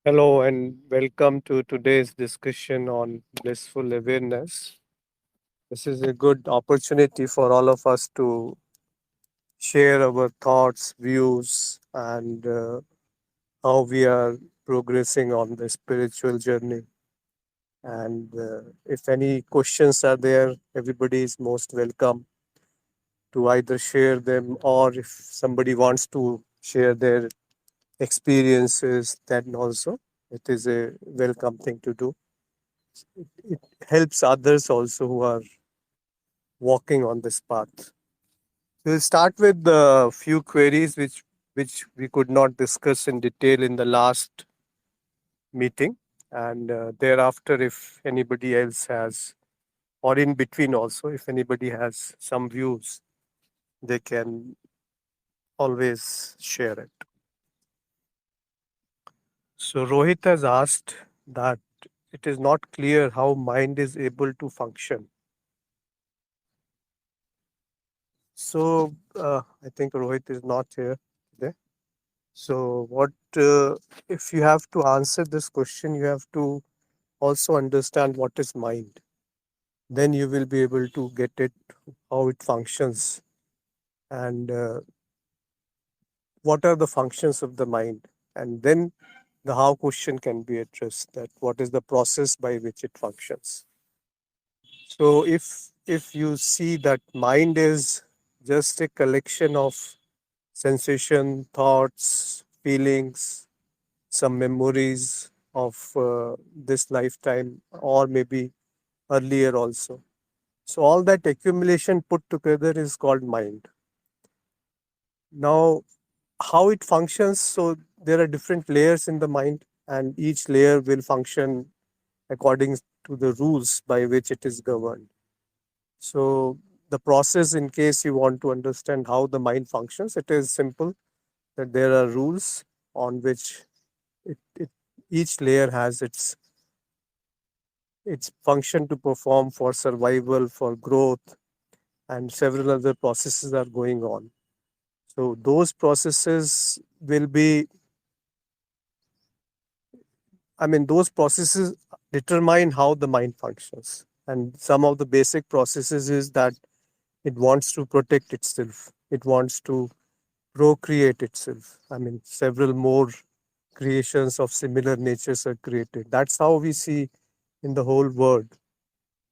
Hello and welcome to today's discussion on blissful awareness. This is a good opportunity for all of us to share our thoughts, views, and how we are progressing on the spiritual journey. And if any questions are there, everybody is most welcome to either share them, or if somebody wants to share their experiences, then also it is a welcome thing to do. It helps others also who are walking on this path. We'll start with the few queries which we could not discuss in detail in the last meeting, and thereafter, if anybody else has, or in between also, if anybody has some views, they can always share it. So Rohit has asked that it is not clear how mind is able to function. So I think Rohit is not here today. So, what if you have to answer this question, you have to also understand what is mind. Then you will be able to get it, how it functions, and what are the functions of the mind. And then the how question can be addressed, that what is the process by which it functions. So, if you see that mind is just a collection of sensation, thoughts, feelings, some memories of this lifetime or maybe earlier also. So, all that accumulation put together is called mind. Now, how it functions, so there are different layers in the mind, and each layer will function according to the rules by which it is governed. So, the process, in case you want to understand how the mind functions, it is simple that there are rules on which it each layer has its function to perform for survival, for growth, and several other processes are going on. So those processes will be, those processes determine how the mind functions. And some of the basic processes is that it wants to protect itself, it wants to procreate itself. Several more creations of similar natures are created. That's how we see in the whole world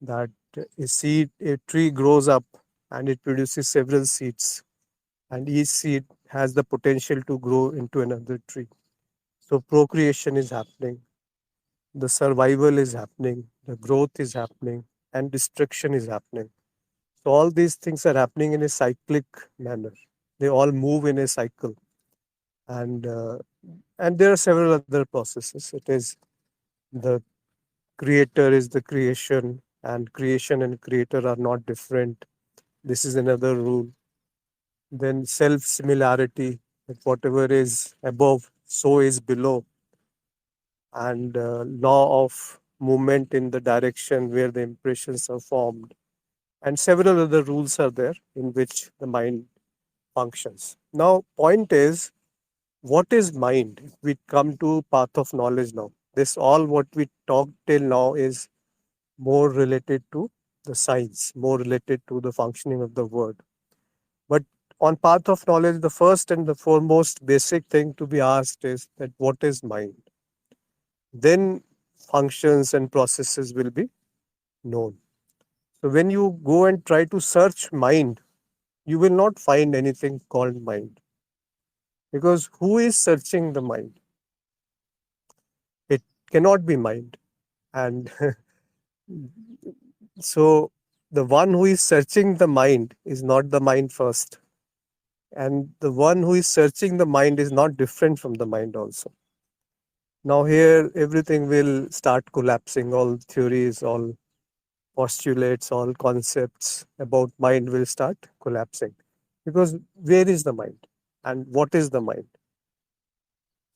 that a tree grows up and it produces several seeds, and each seed has the potential to grow into another tree. So procreation is happening, the survival is happening, the growth is happening, and destruction is happening. So all these things are happening in a cyclic manner. They all move in a cycle, and there are several other processes. It is the creator is the creation, and creation and creator are not different. This is another rule. Then self similarity, that whatever is above, so is below, and law of movement in the direction where the impressions are formed, and several other rules are there in which the mind functions. Now, point is, what is mind? If we come to path of knowledge now, this all what we talked till now is more related to the science, more related to the functioning of the word. But on path of knowledge, the first and the foremost basic thing to be asked is that what is mind? Then functions and processes will be known. So when you go and try to search mind, you will not find anything called mind. Because who is searching the mind? It cannot be mind. And so the one who is searching the mind is not the mind first. And the one who is searching the mind is not different from the mind also. Now, here everything will start collapsing. All theories, all postulates, all concepts about mind will start collapsing. Because where is the mind? And what is the mind?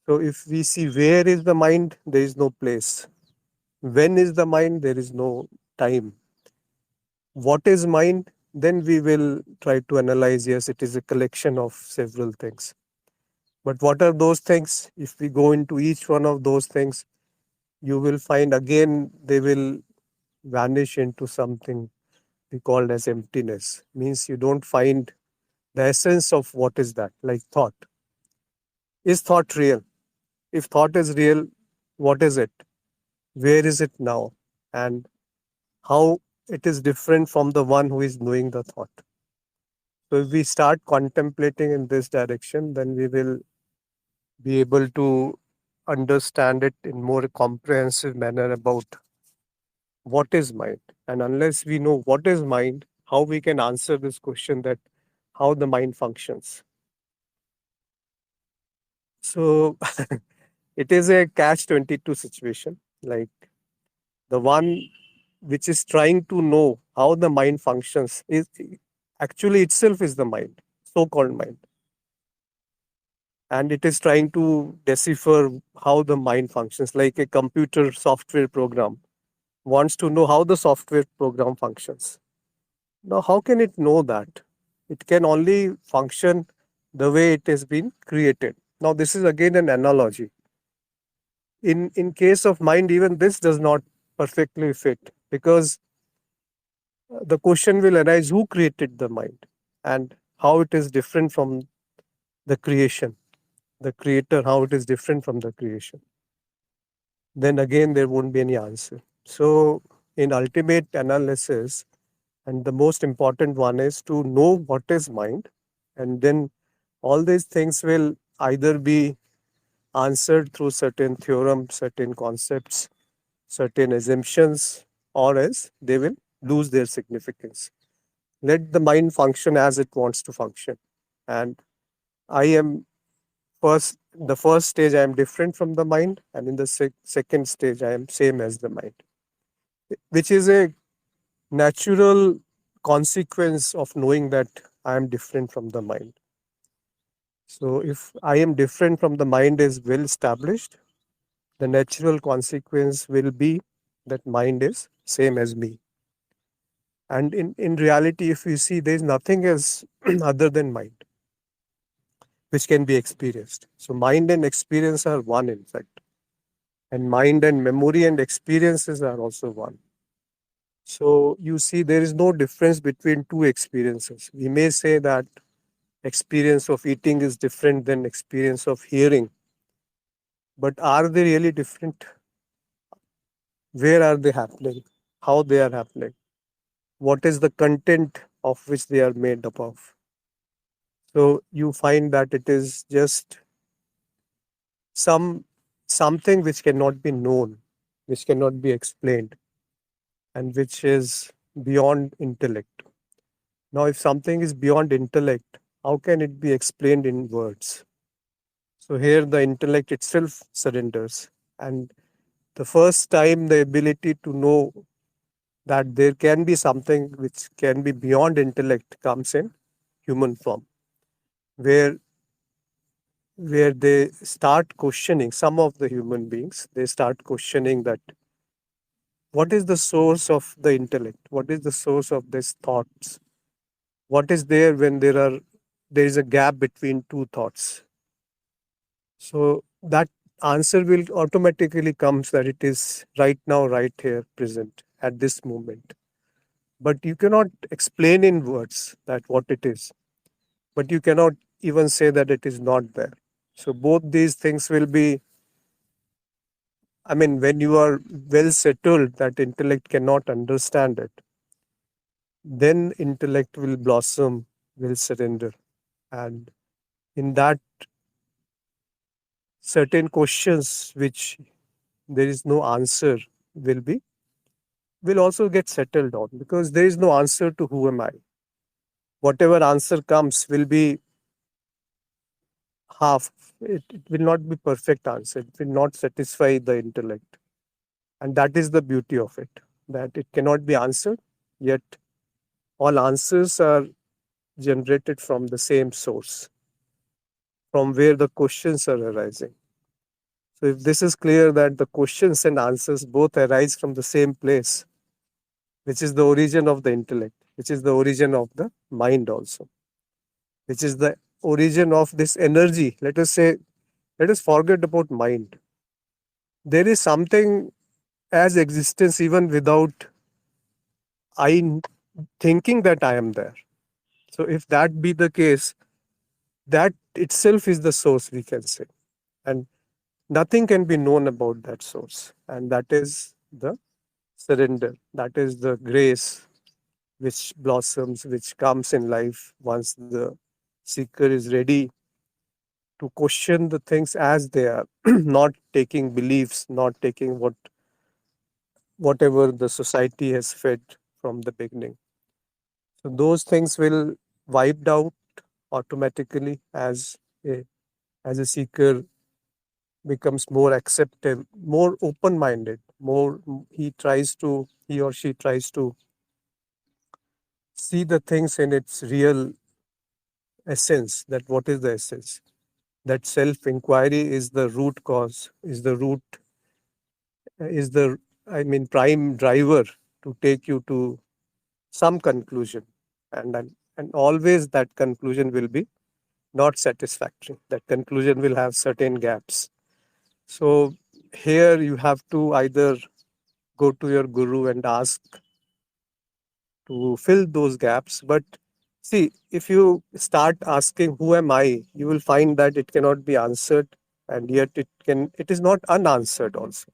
So, if we see where is the mind, there is no place. When is the mind, there is no time. What is mind? Then we will try to analyze. Yes, it is a collection of several things. But what are those things? If we go into each one of those things, you will find again they will vanish into something we call as emptiness. Means you don't find the essence of what is that, like thought. Is thought real? If thought is real, what is it? Where is it now? And how it is different from the one who is knowing the thought. So if we start contemplating in this direction, then we will be able to understand it in more comprehensive manner about what is mind. And unless we know what is mind, how we can answer this question that how the mind functions. So it is a catch 22 situation. Like the one which is trying to know how the mind functions is actually itself is the mind, so called mind. And it is trying to decipher how the mind functions, like a computer software program wants to know how the software program functions. Now, how can it know that? It can only function the way it has been created. Now, this is again an analogy. In case of mind, even this does not perfectly fit because the question will arise who created the mind and how it is different from the creation, the creator, how it is different from the creation. Then again, there won't be any answer. So, in ultimate analysis, and the most important one is to know what is mind, and then all these things will either be answered through certain theorems, certain concepts, certain assumptions, or else they will lose their significance. Let the mind function as it wants to function. And I am the first stage, I am different from the mind, and in the second stage, I am same as the mind, which is a natural consequence of knowing that I am different from the mind. So, if I am different from the mind is well established, the natural consequence will be that mind is same as me. And in reality, if you see, there is nothing else other than mind which can be experienced. So, mind and experience are one, in fact. And mind and memory and experiences are also one. So, you see, there is no difference between two experiences. We may say that experience of eating is different than experience of hearing, but are they really different? Where are they happening? How they are happening? What is the content of which they are made up of? So you find that it is just some something which cannot be known, which cannot be explained, and which is beyond intellect. Now, if something is beyond intellect, how can it be explained in words? So here the intellect itself surrenders. And the first time the ability to know that there can be something which can be beyond intellect comes in human form, where they start questioning, some of the human beings they start questioning that what is the source of the intellect, what is the source of these thoughts, what is there when there is a gap between two thoughts. So that answer will automatically comes that it is right now, right here, present at this moment. But you cannot explain in words that what it is. But you cannot even say that it is not there. So both these things will be, I mean, when you are well settled that intellect cannot understand it, then intellect will blossom, will surrender. And in that, certain questions which there is no answer will be will also get settled on because there is no answer to who am I. Whatever answer comes will be half. It will not be perfect answer. It will not satisfy the intellect. And that is the beauty of it, that it cannot be answered, yet all answers are generated from the same source, from where the questions are arising. So if this is clear that the questions and answers both arise from the same place, which is the origin of the intellect, which is the origin of the mind also, which is the origin of this energy, let us say, let us forget about mind. There is something as existence even without I thinking that I am there. So if that be the case, that itself is the source, we can say. And nothing can be known about that source. And that is the surrender. That is the grace which blossoms, which comes in life once the seeker is ready to question the things as they are, not taking beliefs, not taking whatever the society has fed from the beginning. So those things will wiped out automatically a as a seeker becomes more acceptive, more open-minded, more he or she tries to see the things in its real essence. That what is the essence? That self-inquiry is the root cause, is the prime driver to take you to some conclusion, and always that conclusion will be not satisfactory. That conclusion will have certain gaps. So here you have to either go to your guru and ask to fill those gaps. But see, if you start asking who am I, you will find that it cannot be answered, and yet it is not unanswered also.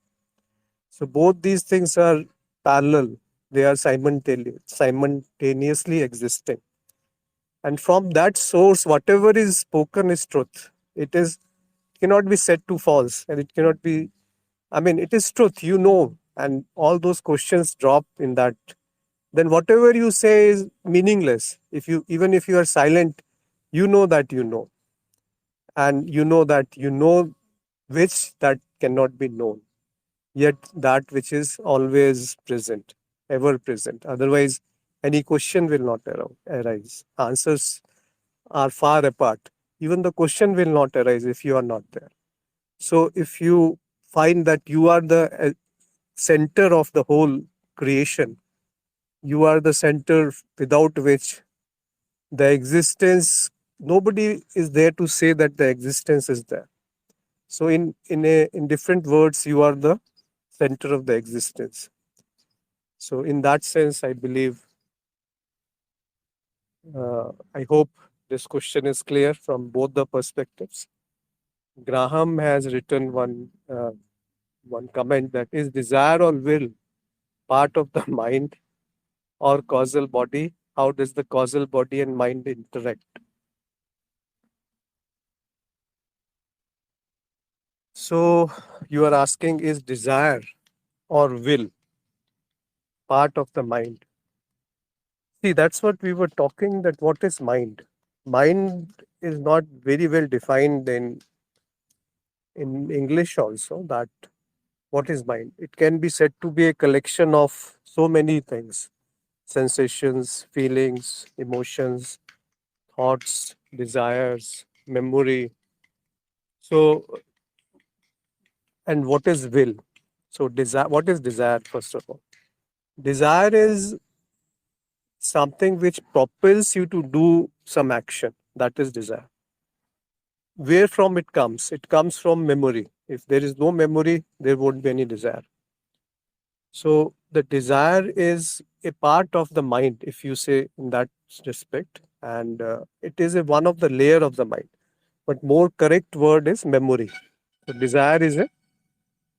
So both these things are parallel, they are simultaneously existing. And from that source, whatever is spoken is truth. It is cannot be said to false, and it cannot be, it is truth, and all those questions drop in that. Then whatever you say is meaningless. If you even if you are silent, you know that you know, and you know that you know which that cannot be known. Yet that which is always present, ever present. Otherwise, any question will not arise. Answers are far apart. Even the question will not arise if you are not there. So if you find that you are the center of the whole creation, you are the center without which the existence, nobody is there to say that the existence is there. So in different words, you are the center of the existence. So in that sense, I believe, I hope this question is clear from both the perspectives. Graham has written one comment, that is desire or will part of the mind or causal body? How does the causal body and mind interact? So you are asking, is desire or will part of the mind? See, that's what we were talking, that what is mind? Mind is not very well defined in English also, that what is mind? It can be said to be a collection of so many things: sensations, feelings, emotions, thoughts, desires, memory. So, and what is will? So, desire. What is desire? First of all, desire is something which propels you to do some action. That is desire. Where from it comes? It comes from memory. If there is no memory, there won't be any desire. So the desire is a part of the mind, if you say in that respect, and it is one of the layer of the mind. But more correct word is memory. So desire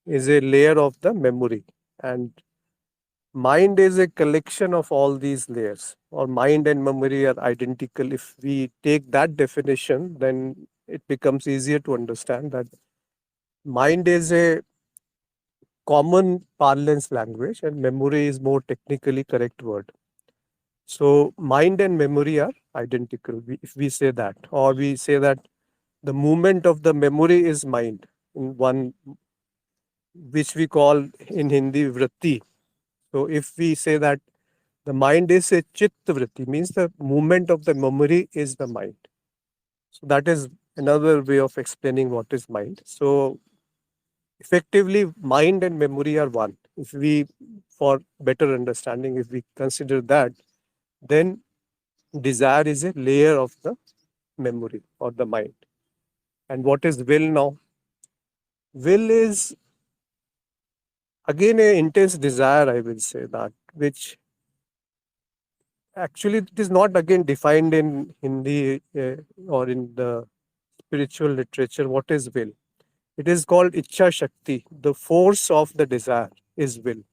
is a layer of the memory, and mind is a collection of all these layers. Or mind and memory are identical. If we take that definition, then it becomes easier to understand that mind is a common parlance language and memory is more technically correct word. So mind and memory are identical. If we say that, or we say that the movement of the memory is mind, in one which we call in Hindi vritti. So if we say that the mind is a chit vritti, means the movement of the memory is the mind. So that is another way of explaining what is mind. So effectively, mind and memory are one. If we, for better understanding, if we consider that, then desire is a layer of the memory or the mind. And what is will now? Will is again a intense desire, I will say that, which actually it is not again defined in Hindi or in the spiritual literature. What is will? It is called Ichha Shakti. The force of the desire is will.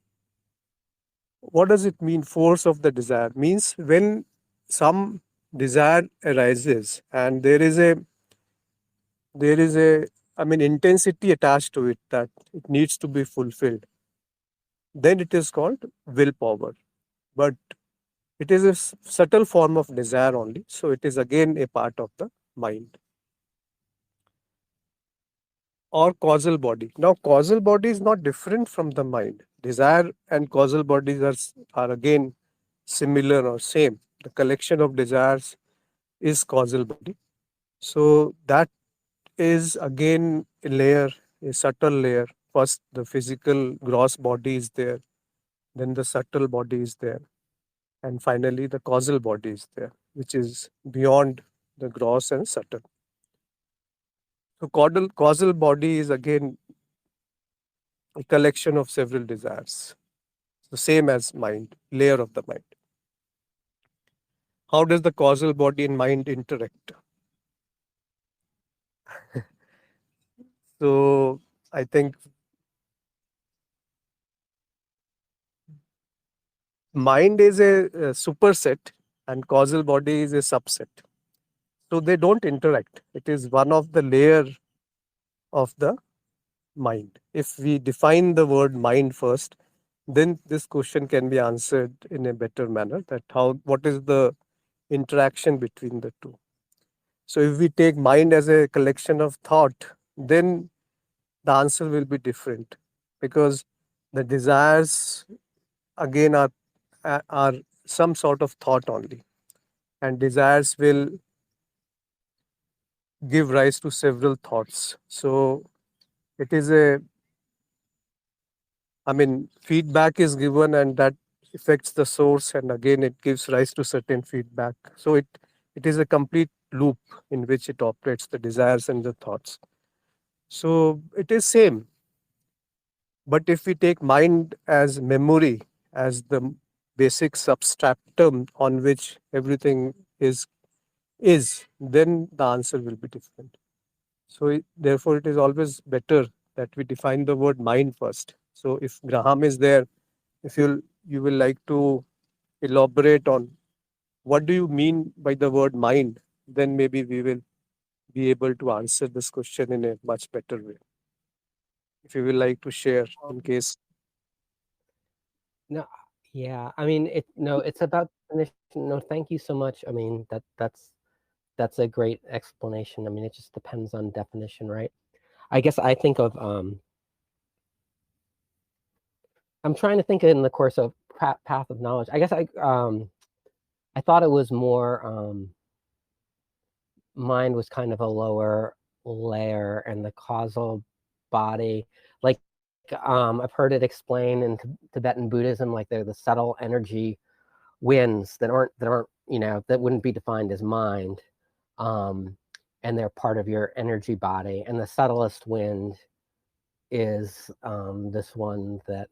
What does it mean, force of the desire? Means when some desire arises and there is a I mean intensity attached to it that it needs to be fulfilled, then it is called willpower. But it is a subtle form of desire only, so it is again a part of the mind or causal body. Now, causal body is not different from the mind. Desire and causal bodies are again similar or same. The collection of desires is causal body. So that is again a layer, a subtle layer. First, the physical gross body is there, then the subtle body is there, and finally the causal body is there, which is beyond the gross and subtle. So causal body is again a collection of several desires, the same as mind, layer of the mind. How does the causal body and mind interact? So I think mind is a superset and causal body is a subset. So they don't interact. It is one of the layer of the mind. If we define the word mind first, then this question can be answered in a better manner, that what is the interaction between the two. So if we take mind as a collection of thought, then the answer will be different, because the desires again are some sort of thought only, and desires will give rise to several thoughts. So it is feedback is given and that affects the source, and again it gives rise to certain feedback. So it is a complete loop in which it operates, the desires and the thoughts. So it is same. But if we take mind as memory, as the basic substratum on which everything is, then the answer will be different. So therefore, it is always better that we define the word mind first. So if Graham is there, if you will like to elaborate on what do you mean by the word mind, then maybe we will be able to answer this question in a much better way. If you will like to share, in case. No, yeah. I mean, it's about definition. No, thank you so much. I mean, that's a great explanation. I mean, it just depends on definition, right? I guess I think of I'm trying to think in the course of path of knowledge. I guess I thought it was more mind was kind of a lower layer, and the causal body, like I've heard it explained in Tibetan Buddhism, like they're the subtle energy winds that aren't that wouldn't be defined as mind, um, and they're part of your energy body. And the subtlest wind is this one that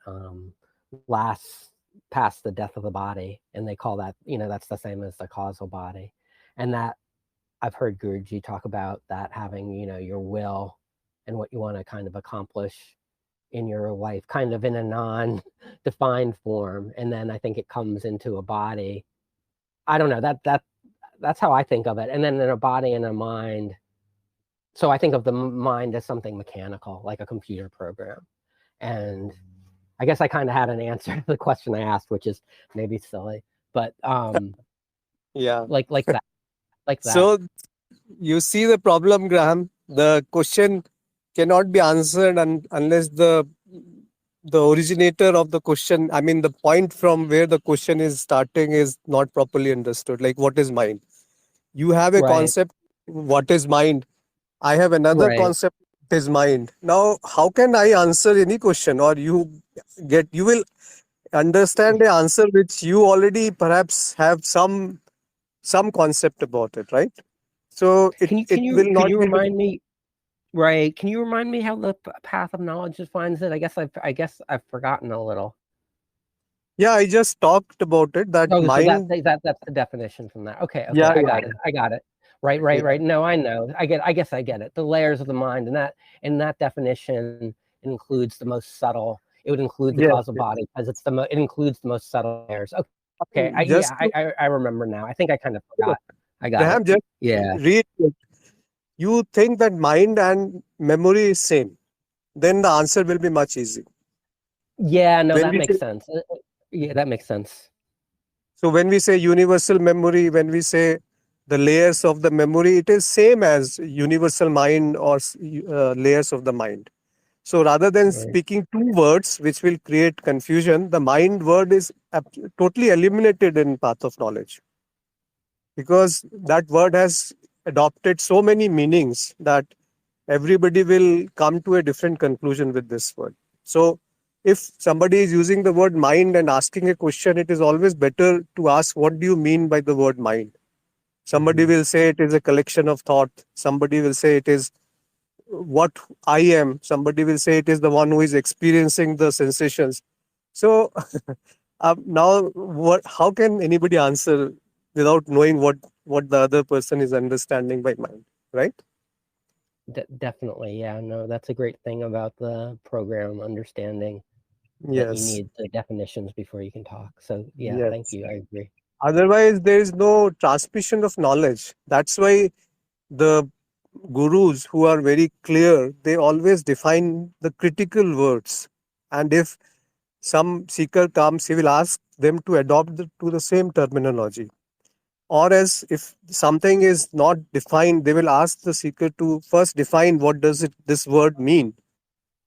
lasts past the death of the body, and they call that, that's the same as the causal body. And that I've heard Guruji talk about that having, your will and what you want to kind of accomplish in your life, kind of in a non-defined form, and then I think it comes into a body. I don't know, that's how I think of it. And then in a body and a mind. So I think of the mind as something mechanical, like a computer program. And I guess I kind of had an answer to the question I asked, which is maybe silly, but Yeah. like that, like that. So you see the problem, Graham. The question cannot be answered unless the originator of the question, I mean the point from where the question is starting, is not properly understood. Like, what is mind? You have a Right, concept, what is mind? I have another right, concept, what is mind? Now, how can I answer any question, or you will understand the answer which you already perhaps have some concept about it, right? So Can it you will not be remind me? Right? Can you remind me how the path of knowledge defines it? I guess I've forgotten a little. yeah, I just talked about it that Oh, so mind. that's the definition from that. Okay, okay, Yeah, I yeah, got it. I got it. Right, right, yeah. right. No, I know. I guess I get it. The layers of the mind, and that definition includes the most subtle. It would include the Yes, causal yes. body because it includes the most subtle layers. Okay, Just to, I remember now. I think I kind of forgot. I got it. Graham, just Yeah, read it. You think that mind and memory is same, then the answer will be much easy. yeah. No, When that we say makes sense. Yeah, that makes sense. so, when we say universal memory, when we say the layers of the memory, it is same as universal mind or layers of the mind. So rather than Right. speaking two words which will create confusion, the mind word is totally eliminated in path of knowledge, because that word has adopted so many meanings that everybody will come to a different conclusion with this word. So if somebody is using the word mind and asking a question, it is always better to ask, what do you mean by the word mind? Somebody Hmm. will say it is a collection of thought. Somebody will say it is what I am. Somebody will say it is the one who is experiencing the sensations. So now, how can anybody answer without knowing what the other person is understanding by mind, right? Definitely. Yeah. No, that's a great thing about the program understanding that you Yes, need the definitions before you can talk. So yeah, thank yes. you. I agree. Otherwise, there is no transmission of knowledge. That's why the gurus who are very clear, they always define the critical words. And if some seeker comes, he will ask them to adopt to the same terminology. Or as if something is not defined, they will ask the seeker to first define what does this word mean.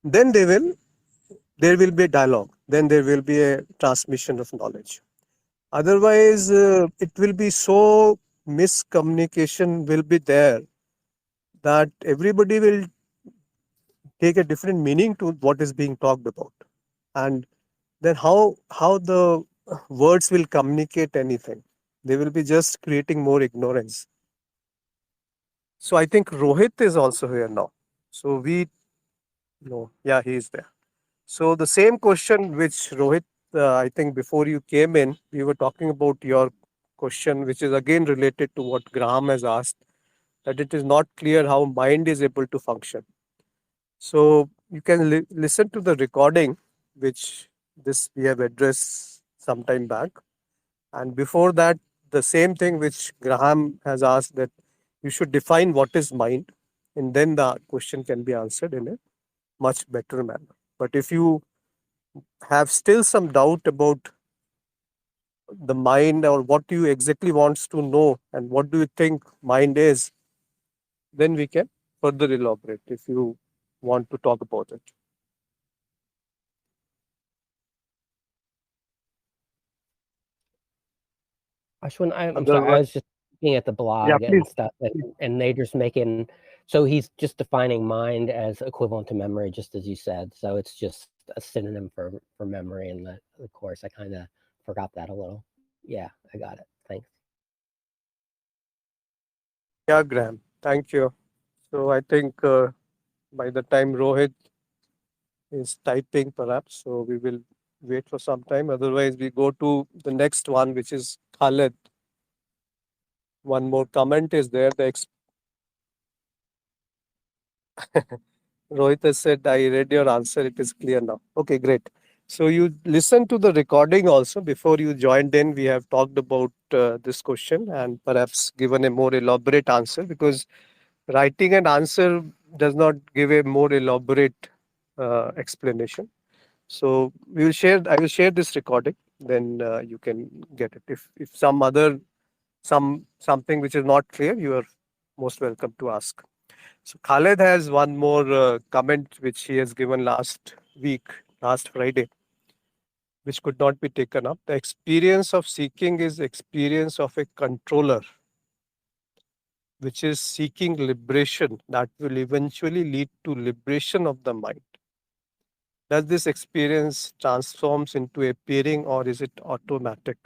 Then there will be a dialogue. Then there will be a transmission of knowledge. Otherwise, it will be so miscommunication will be there that everybody will take a different meaning to what is being talked about, and then how the words will communicate anything. They will be just creating more ignorance. So I think Rohit is also here now. So we know, yeah, he is there. So the same question which Rohit, I think before you came in, we were talking about your question, which is again related to what Graham has asked, that it is not clear how mind is able to function. So you can listen to the recording, which this we have addressed some time back. And before that, the same thing which Graham has asked, that you should define what is mind, and then the question can be answered in a much better manner. But if you have still some doubt about the mind or what you exactly wants to know and what do you think mind is, then we can further elaborate if you want to talk about it. Ashwin, I'm sorry. I Otherwise, was just looking at the yeah, blog please. and stuff, and they just making. So he's just defining mind as equivalent to memory, just as you said. So it's just a synonym for memory in the course. I kind of forgot that a little. Yeah, I got it. Thanks. Yeah, Graham. Thank you. So I think by the time Rohit is typing, perhaps, so we will wait for some time. Otherwise, we go to the next one, which is Khaled. One more comment is there. Rohit has said, I read your answer. It is clear now. Okay, great. So you listen to the recording also. Before you joined in, we have talked about this question and perhaps given a more elaborate answer, because writing an answer does not give a more elaborate explanation. So we will share. I will share this recording. Then you can get it. If some other something which is not clear, you are most welcome to ask. So Khaled has one more comment which he has given last week, last Friday, which could not be taken up. The experience of seeking is experience of a controller, which is seeking liberation that will eventually lead to liberation of the mind. Does this experience transforms into appearing, or is it automatic?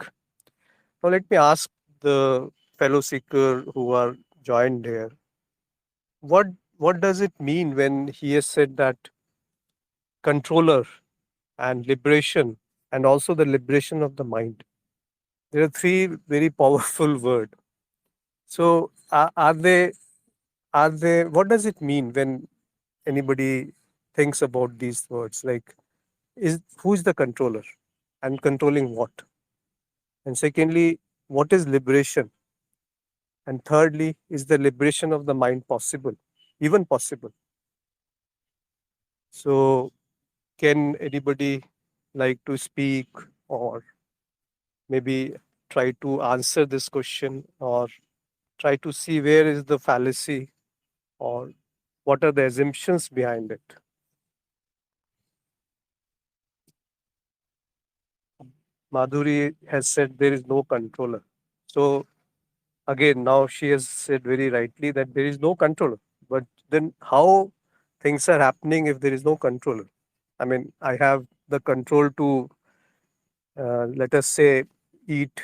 Now let me ask the fellow seeker who are joined here. What what does it mean when he has said that controller and liberation and also the liberation of the mind? There are three very powerful words. So are they what does it mean when anybody thinks about these words? Like, is who is the controller and controlling what? And secondly, what is liberation? And thirdly, is the liberation of the mind possible? Even possible? So can anybody like to speak or maybe try to answer this question or try to see where is the fallacy or what are the assumptions behind it? Madhuri has said there is no controller. So again, now she has said very rightly that there is no controller. But then how things are happening if there is no controller? I mean, I have the control to, let us say, eat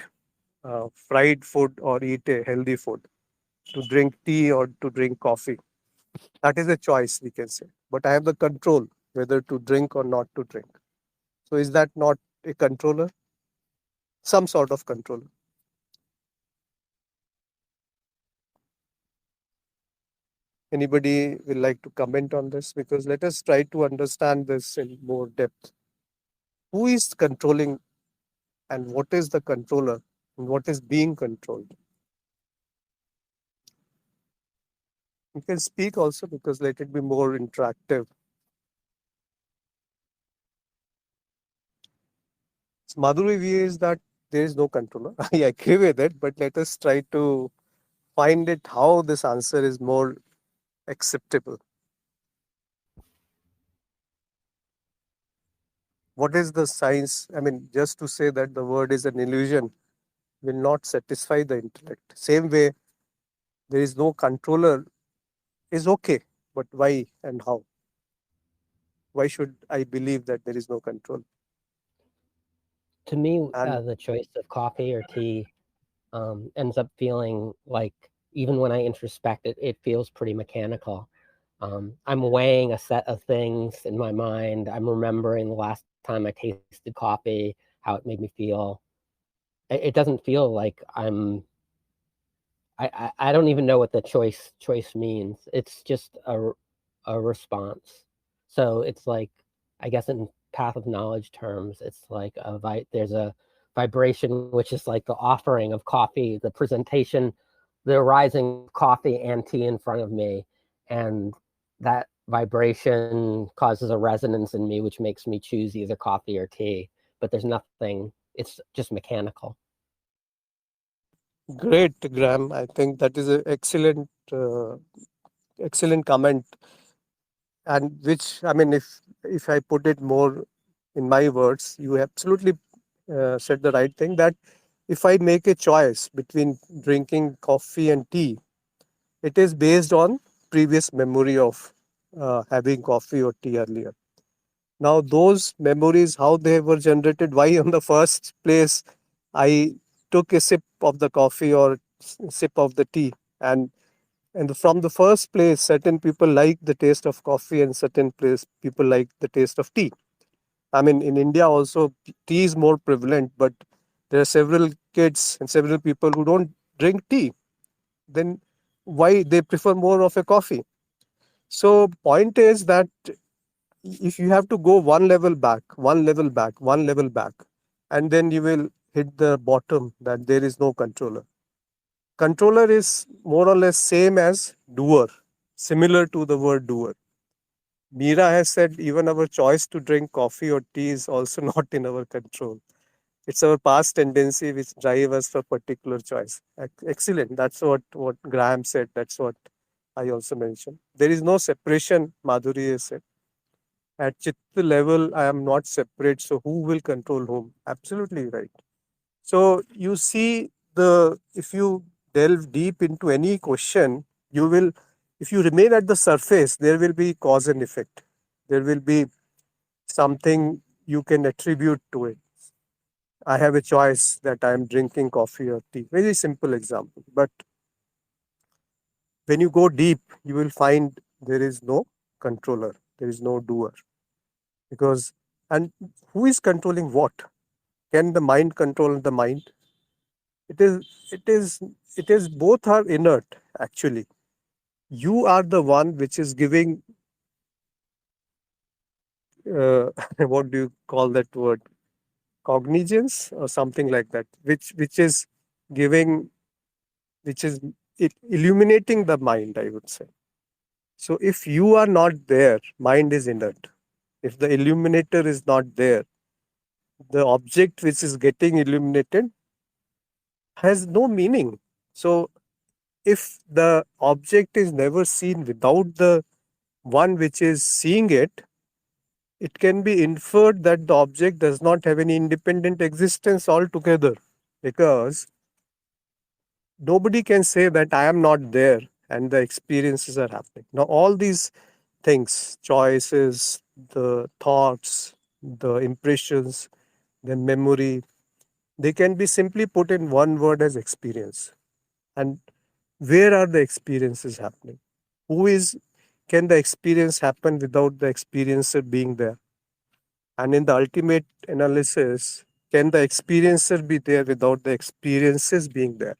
fried food or eat a healthy food, to drink tea or to drink coffee. That is a choice, we can say. But I have the control whether to drink or not to drink. So is that not a controller? Some sort of controller. Anybody will like to comment on this? Because let us try to understand this in more depth. Who is controlling and what is the controller and what is being controlled? You can speak also because let it be more interactive. So Madhuri view is that there is no controller. I agree with it, but let us try to find it how this answer is more acceptable. What is the science? I mean, just to say that the word is an illusion will not satisfy the intellect. Same way, there is no controller is okay, but why and how? Why should I believe that there is no control? To me, And the choice of coffee or tea ends up feeling like, even when I introspect it, it feels pretty mechanical. I'm weighing a set of things in my mind. I'm remembering the last time I tasted coffee, how it made me feel. It doesn't feel like I don't even know what the choice means. It's just a response. So it's like, I guess in path of knowledge terms, it's like there's a vibration, which is like the offering of coffee, the presentation, the arising of coffee and tea in front of me, and that vibration causes a resonance in me, which makes me choose either coffee or tea. But there's nothing. It's just mechanical. great, Graham. I think that is an excellent comment. And which, I mean, if I put it more in my words, you absolutely said the right thing that if I make a choice between drinking coffee and tea, it is based on previous memory of having coffee or tea earlier. Now, those memories, how they were generated, why on the first place I took a sip of the coffee or sip of the tea, and from the first place, certain people like the taste of coffee, and certain place people like the taste of tea. I mean, in India also, tea is more prevalent, but there are several kids and several people who don't drink tea. Then why they prefer more of a coffee? So point is that if you have to go one level back, and then you will hit the bottom that there is no controller. Controller is more or less same as doer, similar to the word doer. Meera has said even our choice to drink coffee or tea is also not in our control. It's our past tendency which drive us for particular choice. Excellent. That's what Graham said. That's what I also mentioned. There is no separation, Madhuri has said. At Chitta level, I am not separate. So who will control whom? Absolutely right. So you see if you delve deep into any question, you will, if you remain at the surface, there will be cause and effect. There will be something you can attribute to it. I have a choice that I am drinking coffee or tea. Very simple example. But when you go deep, you will find there is no controller, there is no doer. Because, and who is controlling what? Can the mind control the mind? It is, it is, it is both are inert actually. You are the one which is giving, what do you call that word? Cognizance or something like that, which is giving, which is illuminating the mind, I would say. So if you are not there, mind is inert. If the illuminator is not there, the object which is getting illuminated has no meaning. So if the object is never seen without the one which is seeing it, it can be inferred that the object does not have any independent existence altogether, because nobody can say that I am not there and the experiences are happening. Now, all these things, choices, the thoughts, the impressions, the memory, they can be simply put in one word as experience. And where are the experiences happening? Who is, can the experience happen without the experiencer being there? And in the ultimate analysis, can the experiencer be there without the experiences being there?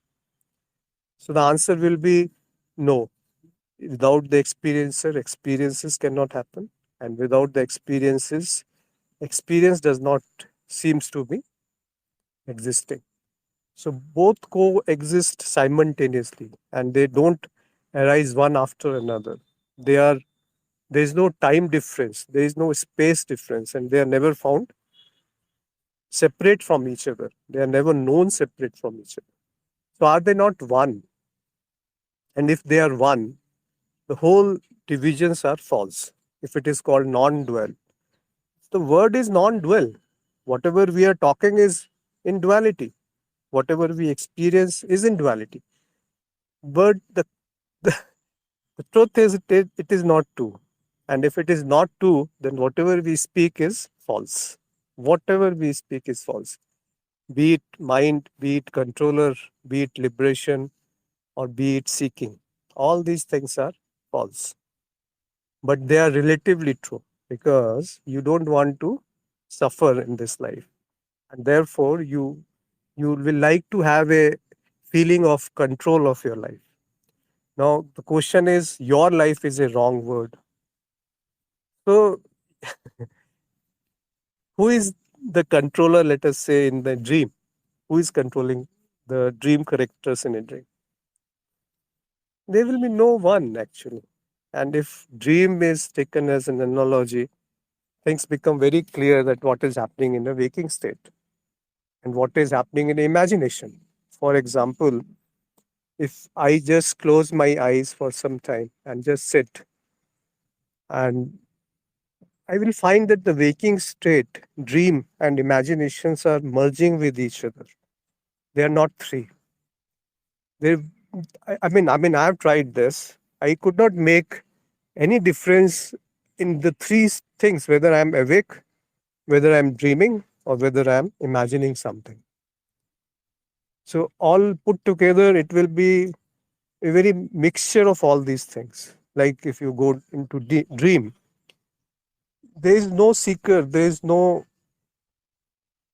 So the answer will be no. Without the experiencer, experiences cannot happen. And without the experiences, experience does not seems to be existing. So both coexist simultaneously and they don't arise one after another. They are, there is no time difference, there is no space difference, and they are never found separate from each other. They are never known separate from each other. So are they not one? And if they are one, the whole divisions are false. If it is called non-dual, the word is non-dual. Whatever we are talking is in duality. Whatever we experience is in duality. But the, the truth is, it is not true. And if it is not true, then whatever we speak is false. Whatever we speak is false. Be it mind, be it controller, be it liberation, or be it seeking. All these things are false. But they are relatively true because you don't want to suffer in this life. And therefore, you will like to have a feeling of control of your life. Now, the question is your life is a wrong word. So, who is the controller, let us say, in the dream? Who is controlling the dream characters in a dream? There will be no one actually. And if dream is taken as an analogy, things become very clear that what is happening in a waking state and what is happening in imagination. For example, if I just close my eyes for some time and just sit, and I will find that the waking state, dream, and imaginations are merging with each other. They are not three. They, I mean, I have tried this. I could not make any difference in the things, whether I'm awake, whether I'm dreaming, or whether I'm imagining something. So all put together, it will be a very mixture of all these things. Like if you go into dream, there is no seeker, there is no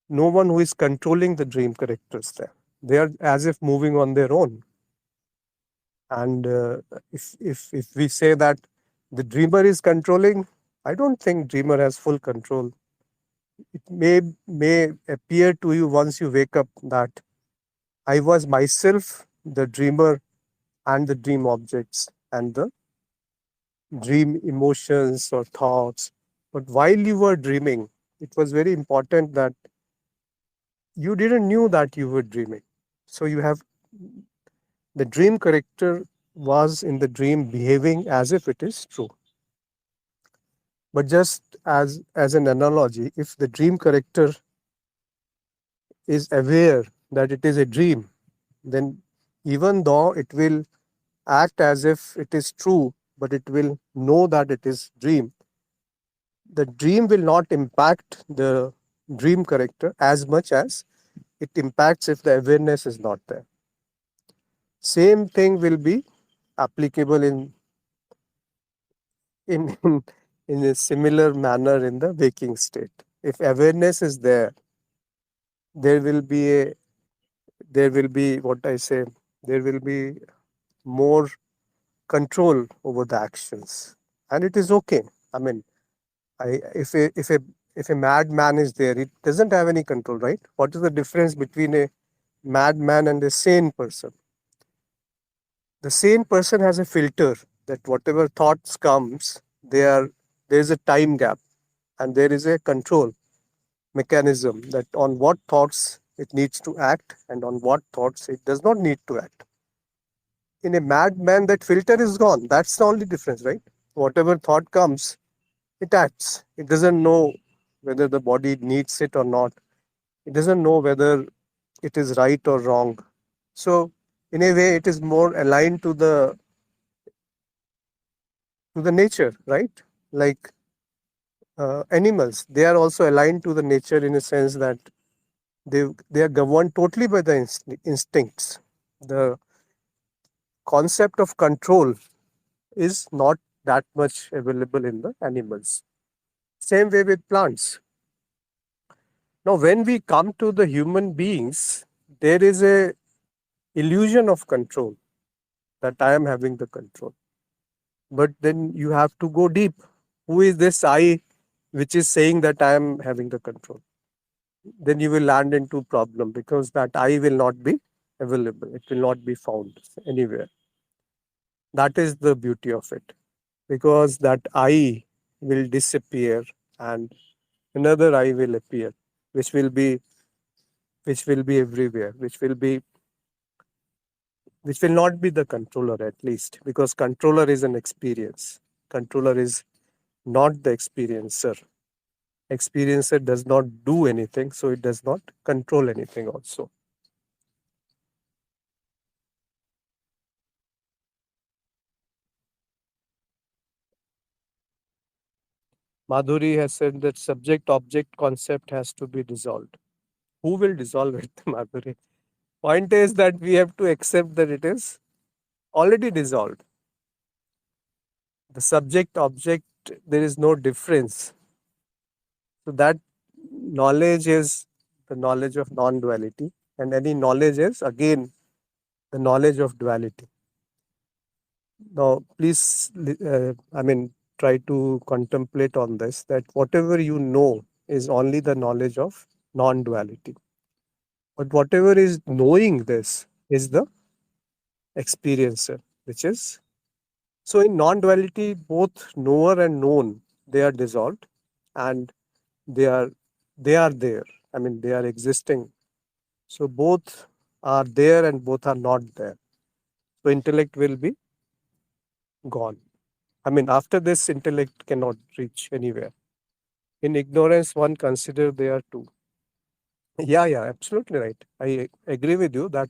one who is controlling the dream characters there. They are as if moving on their own. And if we say that the dreamer is controlling, I don't think dreamer has full control. It may appear to you once you wake up that I was myself the dreamer and the dream objects and the dream emotions or thoughts. But while you were dreaming, it was very important that you didn't knew that you were dreaming. So you have the dream character was in the dream behaving as if it is true. But just as an analogy, if the dream character is aware that it is a dream, then even though it will act as if it is true, but it will know that it is dream, the dream will not impact the dream character as much as it impacts if the awareness is not there. Same thing will be applicable in, in in a similar manner in the waking state. If awareness is there, there will be a there will be what I say, there will be more control over the actions. And it is okay. I mean, if a madman is there, it doesn't have any control, right? What is the difference between a madman and a sane person? The sane person has a filter that whatever thoughts comes, there's a time gap and there is a control mechanism that on what thoughts it needs to act and on what thoughts it does not need to act. In a madman, that filter is gone. That's the only difference, right? Whatever thought comes, it acts. It doesn't know whether the body needs it or not. It doesn't know whether it is right or wrong. So, in a way, it is more aligned to the nature, right? Like animals, they are also aligned to the nature in a sense that they are governed totally by the instincts. The concept of control is not that much available in the animals. Same way with plants. Now, when we come to the human beings, there is a illusion of control that I am having the control. But then you have to go deep. Who is this I which is saying that I am having the control? Then you will land into problem because that I will not be available. It will not be found anywhere. That is the beauty of it. Because that I will disappear and another I will appear, which will be everywhere, which will not be the controller at least, because controller is an experience. Controller is not the experiencer. Experiencer does not do anything, so it does not control anything also. Madhuri has said that subject object concept has to be dissolved. Who will dissolve it, Madhuri? Point is that we have to accept that it is already dissolved. The subject object, there is no difference. So that knowledge is the knowledge of non duality, and any knowledge is again the knowledge of duality. Now, please, try to contemplate on this, that whatever you know is only the knowledge of non duality. But whatever is knowing this is the experiencer, which is so in non duality, both knower and known, they are dissolved and they are they are there. I mean, they are existing. So both are there and both are not there. So intellect will be gone. I mean, after this, intellect cannot reach anywhere. In ignorance, one consider there are two. Yeah, yeah, absolutely right. I agree with you that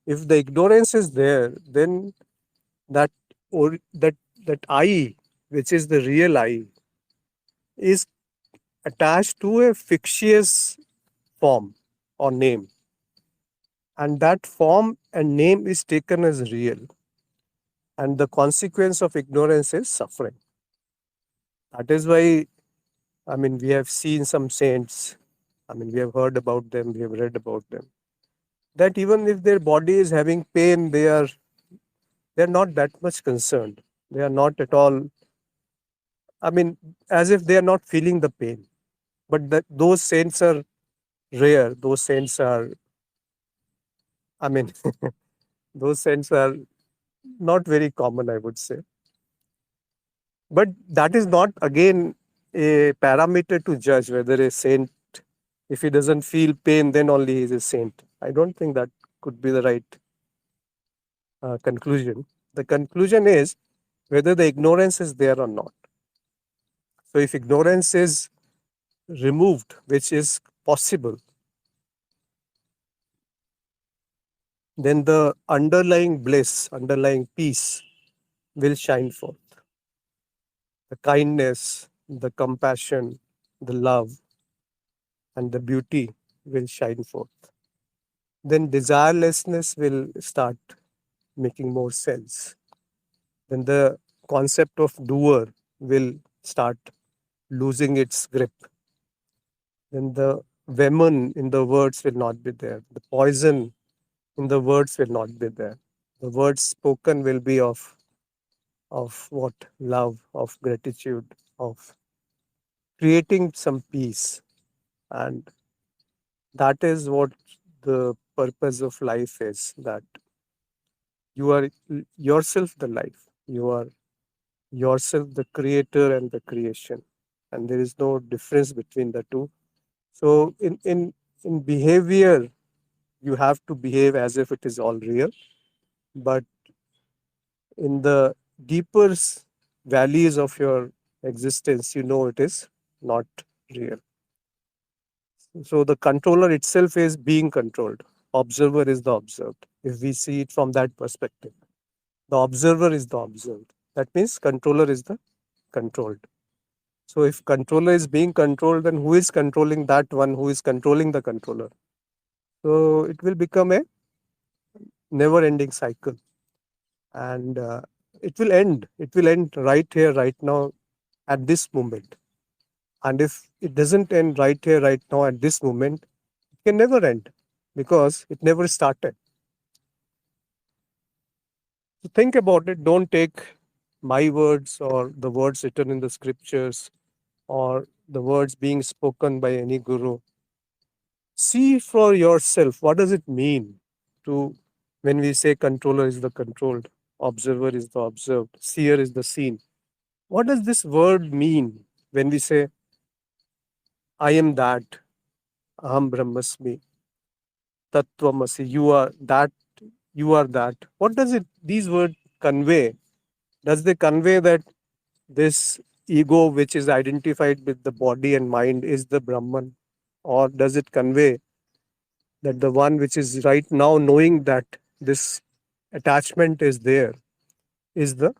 if the ignorance is there, then that or that I, which is the real I, is attached to a fictitious form or name, and that form and name is taken as real, and the consequence of ignorance is suffering. That is why, I mean, we have seen some saints, I mean, we have heard about them, we have read about them, that even if their body is having pain, they are not that much concerned. They are not at all, I mean, as if they are not feeling the pain. But those saints are rare. Those saints are, I mean, those saints are not very common, I would say. But that is not, again, a parameter to judge whether a saint, if he doesn't feel pain, then only he is a saint. I don't think that could be the right conclusion. The conclusion is whether the ignorance is there or not. So, if ignorance is removed, which is possible, then the underlying bliss, underlying peace will shine forth. The kindness, the compassion, the love, and the beauty will shine forth. Then desirelessness will start making more sense. then the concept of doer will start losing its grip. Then the venom in the words will not be there. The poison in the words will not be there. The words spoken will be of what? Love, of gratitude, of creating some peace. And that is what the purpose of life is, that you are yourself the life. You are yourself the creator and the creation. And there is no difference between the two. So in behavior, you have to behave as if it is all real. But in the deeper valleys of your existence, you know it is not real. So the controller itself is being controlled. Observer is the observed. If we see it from that perspective, the observer is the observed. That means controller is the controlled. So if controller is being controlled, then who is controlling that one who is controlling the controller? So it will become a never-ending cycle, and it will end. It will end right here, right now, at this moment. And if it doesn't end right here, right now, at this moment, it can never end because it never started. So think about it. Don't take my words or the words written in the scriptures or the words being spoken by any guru. See for yourself, what does it mean to when we say controller is the controlled, observer is the observed, seer is the seen. What does this word mean when we say I am that, aham brahmasmi, tattvamasi, you are that, you are that? What does it these words convey? Does they convey that this ego which is identified with the body and mind is the Brahman? Or does it convey that the one which is right now knowing that this attachment is there is the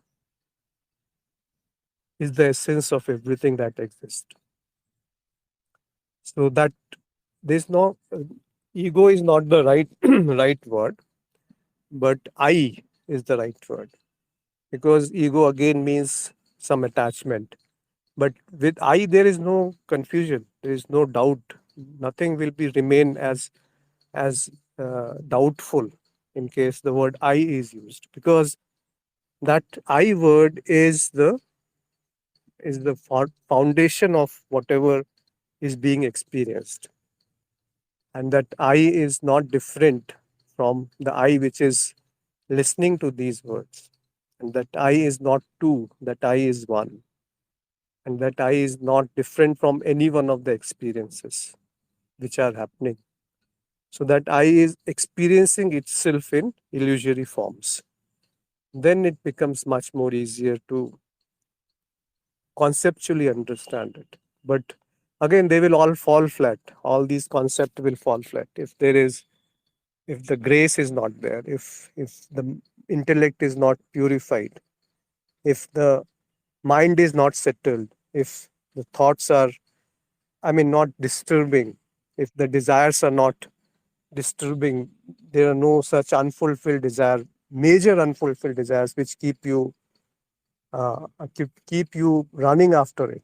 essence of everything that exists? So that there's no ego is not the right right word, but I is the right word, because ego again means some attachment. But with I, there is no confusion. There is no doubt. Nothing will be remain as doubtful in case the word I is used, because that I word is the foundation of whatever is being experienced, and that I is not different from the I which is listening to these words, and that I is not two. That I is one, and that I is not different from any one of the experiences which are happening. So that I is experiencing itself in illusory forms. Then it becomes much more easier to conceptually understand it. But again, they will all fall flat. All these concepts will fall flat if the grace is not there, if the intellect is not purified, if the mind is not settled, if the thoughts are, I mean, not disturbing, if the desires are not disturbing, there are no such unfulfilled desire, major unfulfilled desires which keep you running after it.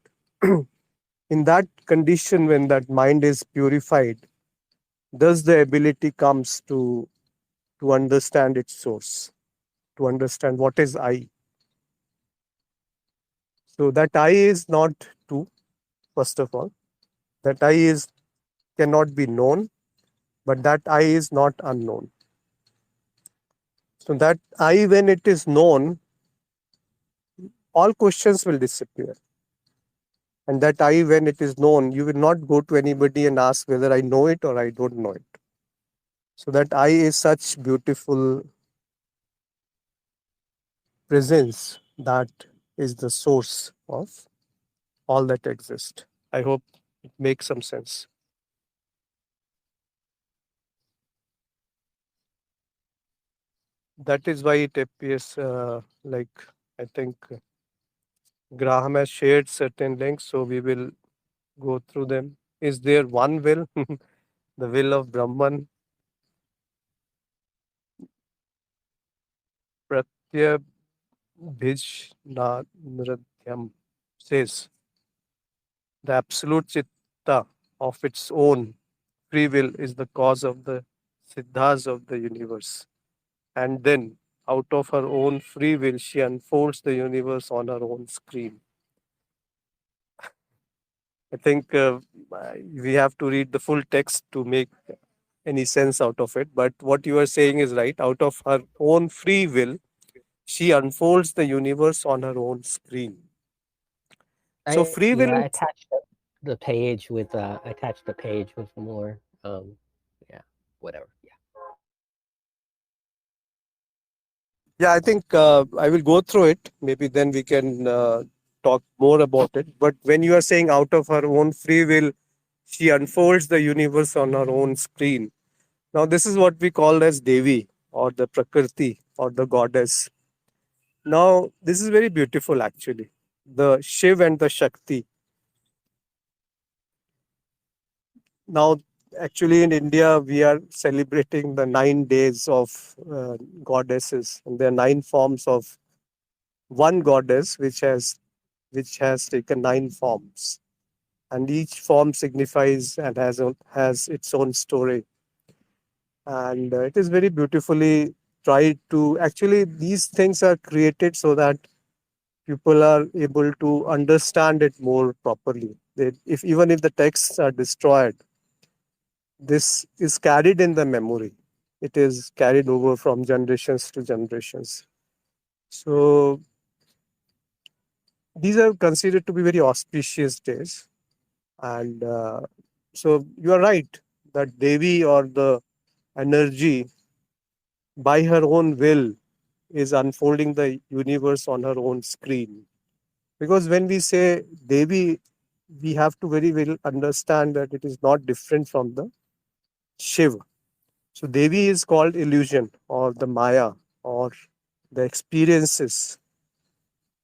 In that condition, when that mind is purified, thus the ability comes to understand its source, to understand what is I. So that I is not two, first of all. That I is cannot be known, but that I is not unknown. So that I, when it is known, all questions will disappear. And that I, when it is known, you will not go to anybody and ask whether I know it or I don't know it. So that I is such beautiful presence that is the source of all that exists. I hope it makes some sense. That is why it appears like, I think Graham has shared certain links, so we will go through them. Is there one will? The will of Brahman, Pratyabhyutam Bhijnanratyam says the absolute chitta of its own free will is the cause of the siddhas of the universe. And then, out of her own free will, she unfolds the universe on her own screen. I think we have to read the full text to make any sense out of it. But what you are saying is right. Out of her own free will, she unfolds the universe on her own screen. So free will I is, attached the page with more yeah, whatever. Yeah. yeah, I think I will go through it. Maybe then we can talk more about it. But when you are saying out of her own free will, she unfolds the universe on her own screen. Now, this is what we call as Devi or the Prakriti or the goddess. Now, this is very beautiful actually. The Shiv and the Shakti. Now, actually, in India, we are celebrating the 9 days of goddesses, and there are 9 forms of one goddess, which has taken 9 forms, and each form signifies and has its own story, and it is very beautifully tried to actually these things are created so that people are able to understand it more properly. If even if the texts are destroyed, this is carried in the memory. It is carried over from generations to generations. So these are considered to be very auspicious days. And so you are right that Devi or the energy by her own will is unfolding the universe on her own screen. Because when we say Devi, we have to very well understand that it is not different from the Shiva. So Devi is called illusion or the Maya or the experiences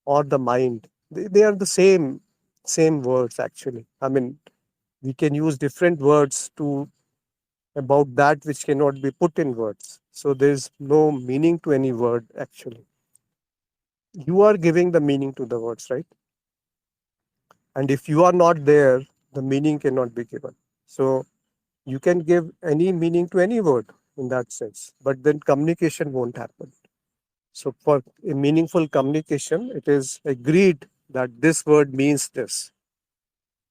or the mind. They are the same words actually. I mean, we can use different words to about that which cannot be put in words. So there's no meaning to any word actually. You are giving the meaning to the words, right? And if you are not there, the meaning cannot be given. So you can give any meaning to any word in that sense, but then communication won't happen. So for a meaningful communication, it is agreed that this word means this.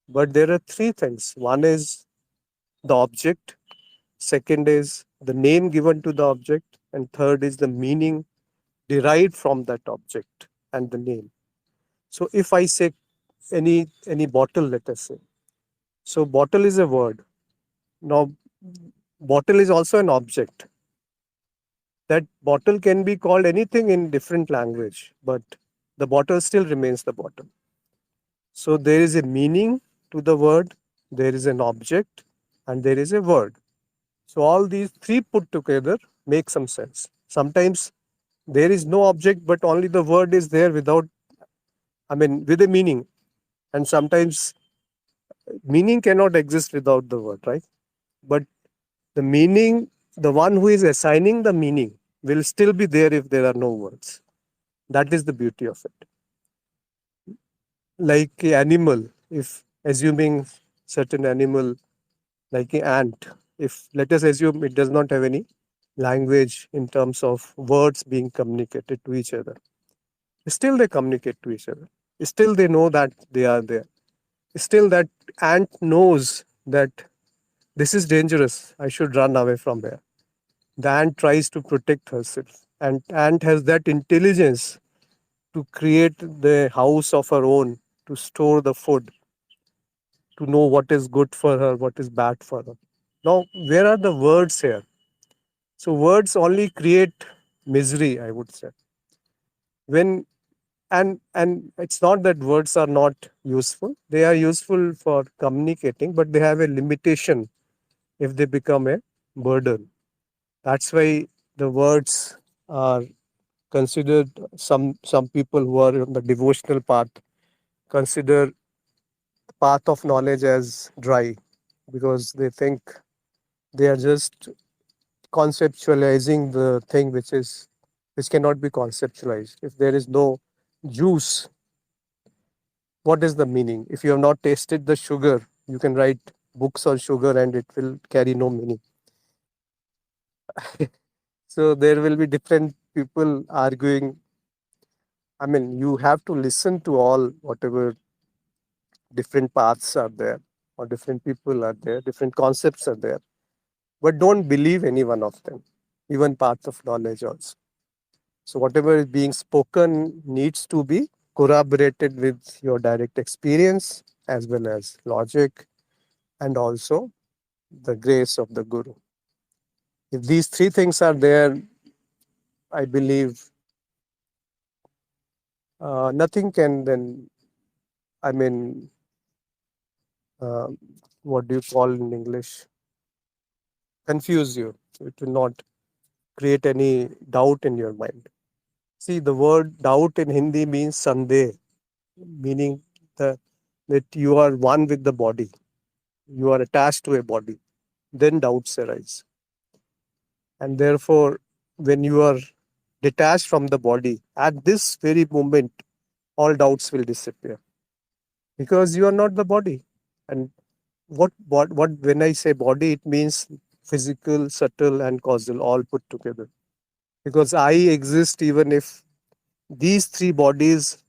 But there are 3 things. One is the object, second is the name given to the object, and third is the meaning derived from that object and the name. So if I say any bottle, let us say. So bottle is a word. Now bottle is also an object. That bottle can be called anything in different language, but the bottle still remains the bottle. So there is a meaning to the word, there is an object, and there is a word. So all these 3 put together make some sense. Sometimes there is no object, but only the word is there with a meaning. And sometimes meaning cannot exist without the word, right? But the meaning, the one who is assigning the meaning, will still be there if there are no words. That is the beauty of it. Like an animal, if assuming certain animal like an ant, if let us assume it does not have any language in terms of words being communicated to each other, still they communicate to each other. Still they know that they are there. Still that ant knows that this is dangerous. I should run away from here. The ant tries to protect herself, and ant has that intelligence to create the house of her own, to store the food, to know what is good for her, what is bad for her. Now, where are the words here? So, words only create misery, I would say. When and it's not that words are not useful; they are useful for communicating, but they have a limitation if they become a burden. That's why the words are considered. Some people who are on the devotional path consider the path of knowledge as dry because they think they are just conceptualizing the thing which is which cannot be conceptualized. If there is no juice, what is the meaning? If you have not tasted the sugar, you can write books on sugar and it will carry no meaning. So there will be different people arguing. I mean, you have to listen to all whatever different paths are there, or different people are there, different concepts are there, but don't believe any one of them, even path of knowledge also. So whatever is being spoken needs to be corroborated with your direct experience as well as logic and also the grace of the Guru. If these three things are there, I believe nothing can then, I mean, uh, what do you call in English? Confuse you. It will not create any doubt in your mind. See, the word doubt in Hindi means sandeh, meaning the, that you are one with the body, you are attached to a body, then doubts arise. And therefore, when you are detached from the body, at this very moment, all doubts will disappear because you are not the body. And what when I say body, it means physical, subtle, and causal all put together. Because I exist even if these three bodies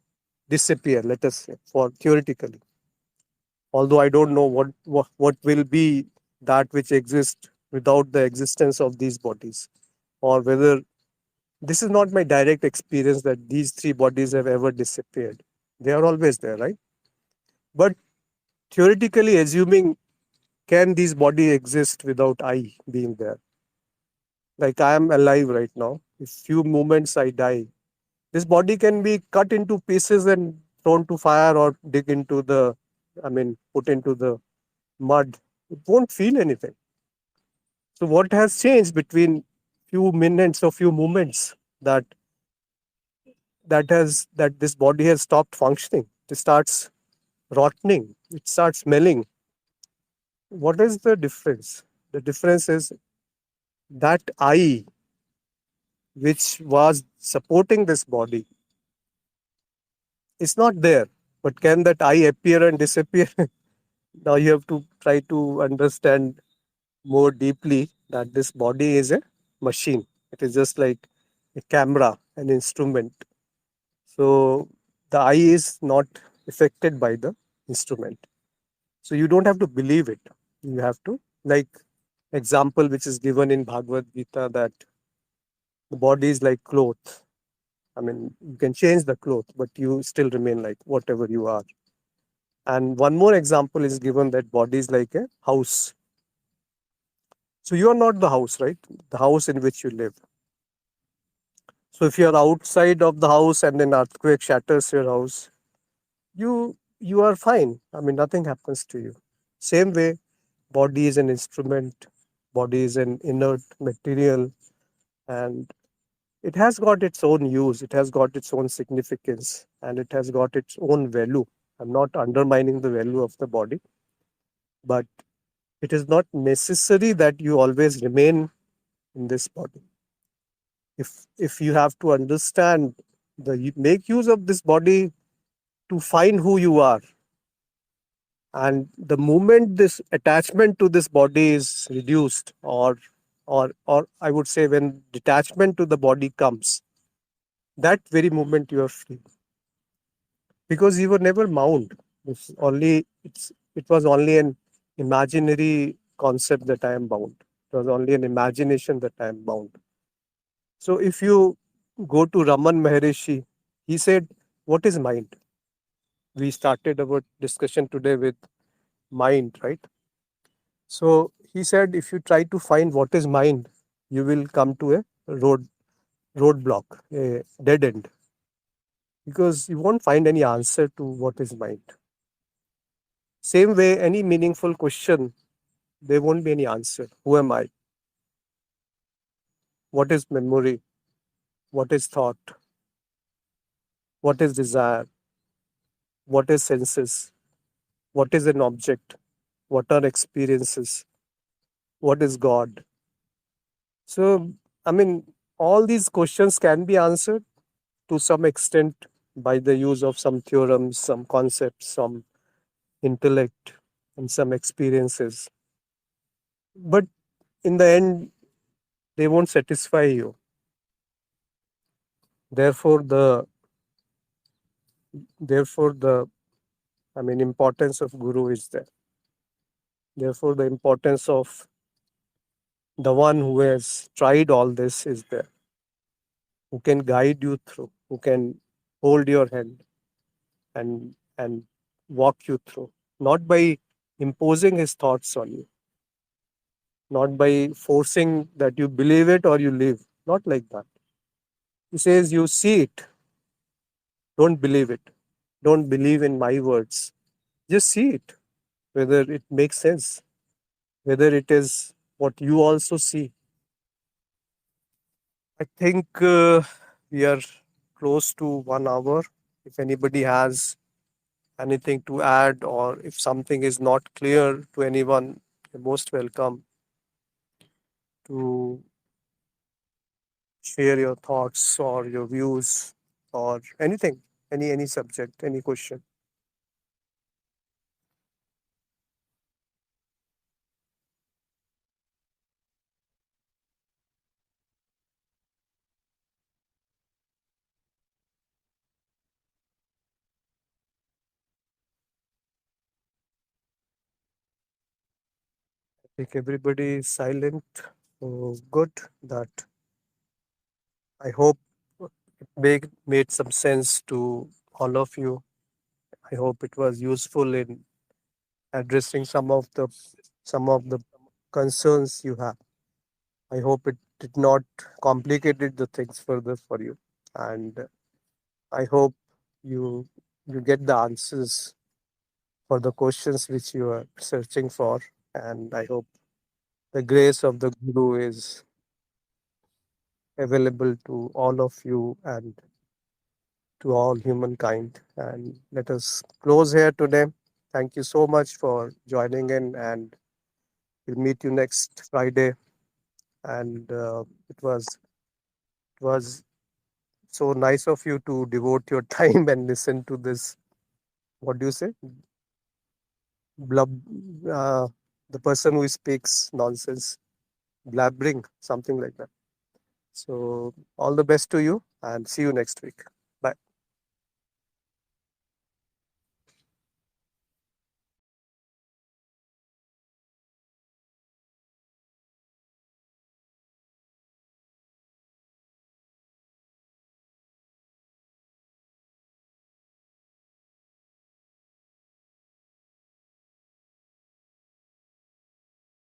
disappear, let us say, for theoretically. Although I don't know what will be that which exists without the existence of these bodies, or whether this is not my direct experience that these three bodies have ever disappeared. They are always there, right? But theoretically assuming, can these body exist without I being there? Like I am alive right now. If few moments I die, this body can be cut into pieces and thrown to fire or dig into the, I mean, put into the mud. It won't feel anything. So what has changed between few minutes or few moments that that this body has stopped functioning? It starts rotting. It starts smelling. What is the difference? The difference is that I, which was supporting this body, is not there. But can that I appear and disappear? Now you have to try to understand more deeply that this body is a machine. It is just like a camera, an instrument. So the eye is not affected by the instrument. So you don't have to believe it. You have to, like example which is given in Bhagavad Gita, that the body is like cloth. I mean, you can change the cloth, but you still remain like whatever you are. And one more example is given that body is like a house. So you are not the house, right? The house in which you live. So if you are outside of the house and an earthquake shatters your house, you are fine. I mean, nothing happens to you. Same way, body is an instrument, body is an inert material, and it has got its own use, it has got its own significance, and it has got its own value. I'm not undermining the value of the body, but it is not necessary that you always remain in this body. If you have to understand make use of this body to find who you are, and the moment this attachment to this body is reduced, or I would say when detachment to the body comes, that very moment you are free, because you were never bound. It was only an imaginary concept that I am bound. It was only an imagination that I am bound. So if you go to Raman Maharishi, he said, what is mind? We started our discussion today with mind, right? So he said, if you try to find what is mind, you will come to a roadblock, a dead end, because you won't find any answer to what is mind. Same way, any meaningful question, there won't be any answer. Who am I? What is memory? What is thought? What is desire? What is senses? What is an object? What are experiences? What is God? So, I mean, all these questions can be answered to some extent by the use of some theorems, some concepts, some intellect, and some experiences. But in the end, they won't satisfy you. Therefore, the importance of guru is there. Therefore, the importance of the one who has tried all this is there, who can guide you through, who can hold your hand and walk you through, not by imposing his thoughts on you, not by forcing that you believe it or you live, not like that. He says, you see it, don't believe it, don't believe in my words, just see it, whether it makes sense, whether it is what you also see. I think we are close to 1 hour. If anybody has anything to add, or if something is not clear to anyone, you're most welcome to share your thoughts or your views or anything, any subject, any question. I think everybody is silent. Oh, good. That I hope it made some sense to all of you. I hope it was useful in addressing some of the concerns you have. I hope it did not complicated the things further for you, and I hope you you get the answers for the questions which you are searching for, and I hope the grace of the Guru is available to all of you and to all humankind. And let us close here today. Thank you so much for joining in, and we'll meet you next Friday. And it was so nice of you to devote your time and listen to this. What do you say? Blub. The person who speaks nonsense, blabbering, something like that. So all the best to you, and see you next week.